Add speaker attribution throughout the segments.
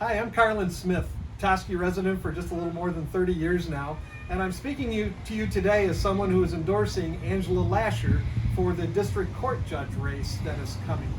Speaker 1: Hi, I'm Carlin Smith, Petoskey resident for just a little more than 30 years now, and I'm speaking to you today as someone who is endorsing Angela Lasher for the district court judge race that is coming.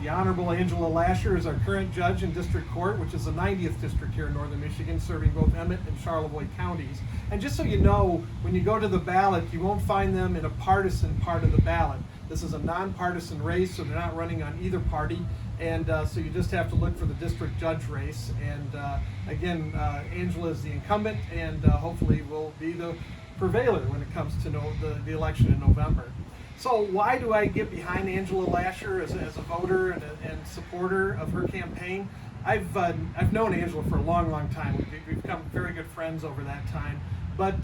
Speaker 1: The Honorable Angela Lasher is our current judge in district court, which is the 90th district here in northern Michigan, serving both Emmett and Charlevoix counties. And just so you know, when you go to the ballot, you won't find them in a partisan part of the ballot. This is a nonpartisan race, so they're not running on either party. And so you just have to look for the district judge race. And again, Angela is the incumbent, and hopefully will be the prevailer when it comes to the election in November. So why do I get behind Angela Lasher as a voter and supporter of her campaign? I've known Angela for a long time. We've become very good friends over that time. But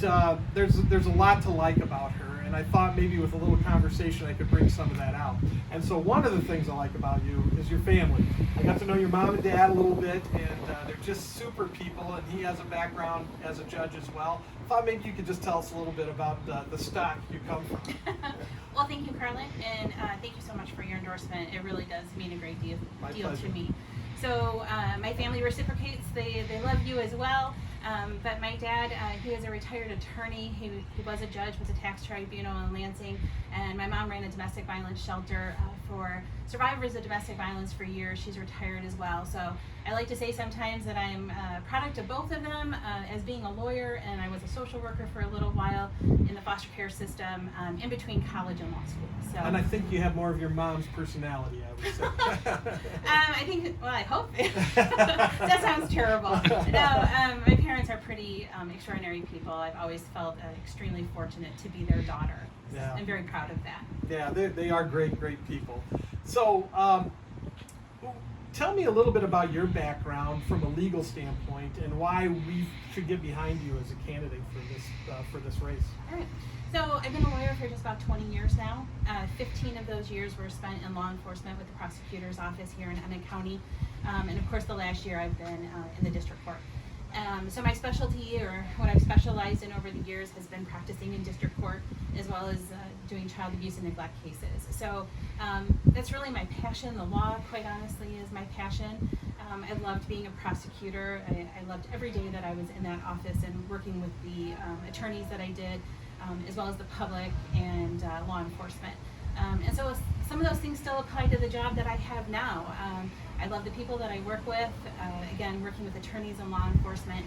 Speaker 1: there's a lot to like about her, and I thought maybe with a little conversation I could bring some of that out. And so one of the things I like about you is your family. I got to know your mom and dad a little bit, and they're just super people, and he has a background as a judge as well. I thought maybe you could just tell us a little bit about the stock you come from.
Speaker 2: Well, thank you, Carlin, and thank you so much for your endorsement. It really does mean a great deal to me. So my family reciprocates. They love you as well. But my dad, he was a retired attorney. He was a judge with the tax tribunal in Lansing, and my mom ran a domestic violence shelter for survivors of domestic violence for years. She's retired as well. So I like to say sometimes that I'm a product of both of them, as being a lawyer, and I was a social worker for a little while in the foster care system in between college and law school. So,
Speaker 1: and I think you have more of your mom's personality, I would say.
Speaker 2: I think, well, I hope. That sounds terrible. No, my parents are pretty extraordinary people. I've always felt extremely fortunate to be their daughter.
Speaker 1: Yeah.
Speaker 2: I'm very proud of that.
Speaker 1: Yeah, they are great people. So tell me a little bit about your background from a legal standpoint and why we should get behind you as a candidate for this race.
Speaker 2: All right. So I've been a lawyer for just about 20 years now. 15 of those years were spent in law enforcement with the prosecutor's office here in Emmett County. And of course the last year I've been in the district court. So my specialty, or what I've specialized in over the years, has been practicing in district court as well as doing child abuse and neglect cases. So that's really my passion. The law, quite honestly, is my passion. I loved being a prosecutor. I loved every day that I was in that office and working with the attorneys that I did, as well as the public and law enforcement. And so some of those things still apply to the job that I have now. I love the people that I work with, again, working with attorneys and law enforcement.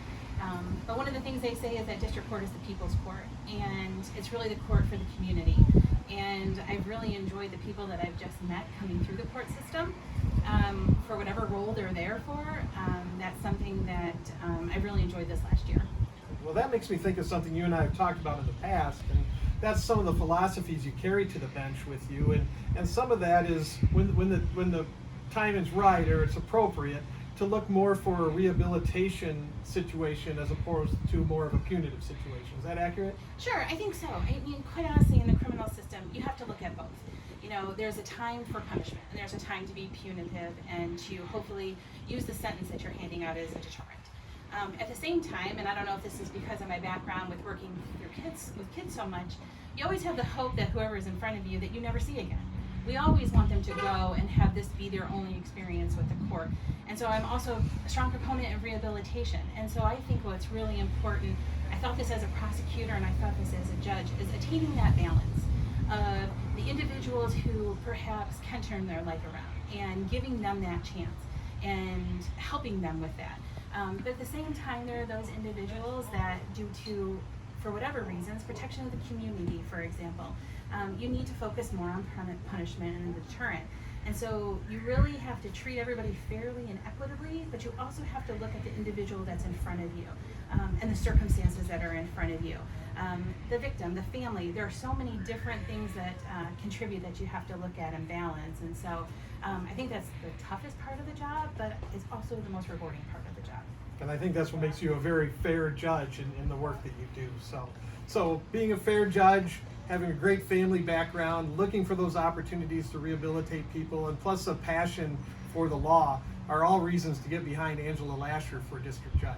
Speaker 2: But one of the things they say is that district court is the people's court, and it's really the court for the community. And I've really enjoyed the people that I've just met coming through the court system. For whatever role they're there for, that's something that I've really enjoyed this last year.
Speaker 1: Well, that makes me think of something you and I have talked about in the past, and that's some of the philosophies you carry to the bench with you, and some of that is when the time is right or it's appropriate to look more for a rehabilitation situation as opposed to more of a punitive situation. Is that accurate?
Speaker 2: Sure, I think so. I mean, quite honestly, in the criminal system, you have to look at both. You know, there's a time for punishment, and there's a time to be punitive and to hopefully use the sentence that you're handing out as a deterrent. At the same time, and I don't know if this is because of my background with working with kids so much, you always have the hope that whoever is in front of you that you never see again. We always want them to go and have this be their only experience with the court. And so I'm also a strong proponent of rehabilitation. And so I think what's really important, I thought this as a prosecutor and I thought this as a judge, is attaining that balance of the individuals who perhaps can turn their life around and giving them that chance and helping them with that. But at the same time, there are those individuals that, due to, for whatever reasons, protection of the community, for example, you need to focus more on punishment and a deterrent. And so you really have to treat everybody fairly and equitably, but you also have to look at the individual that's in front of you and the circumstances that are in front of you. The victim, the family, there are so many different things that contribute that you have to look at and balance. And so I think that's the toughest part of the job, but it's also the most rewarding part of the job.
Speaker 1: And I think that's what makes you a very fair judge in the work that you do. So being a fair judge, having a great family background, looking for those opportunities to rehabilitate people, and plus a passion for the law are all reasons to get behind Angela Lasher for district judge.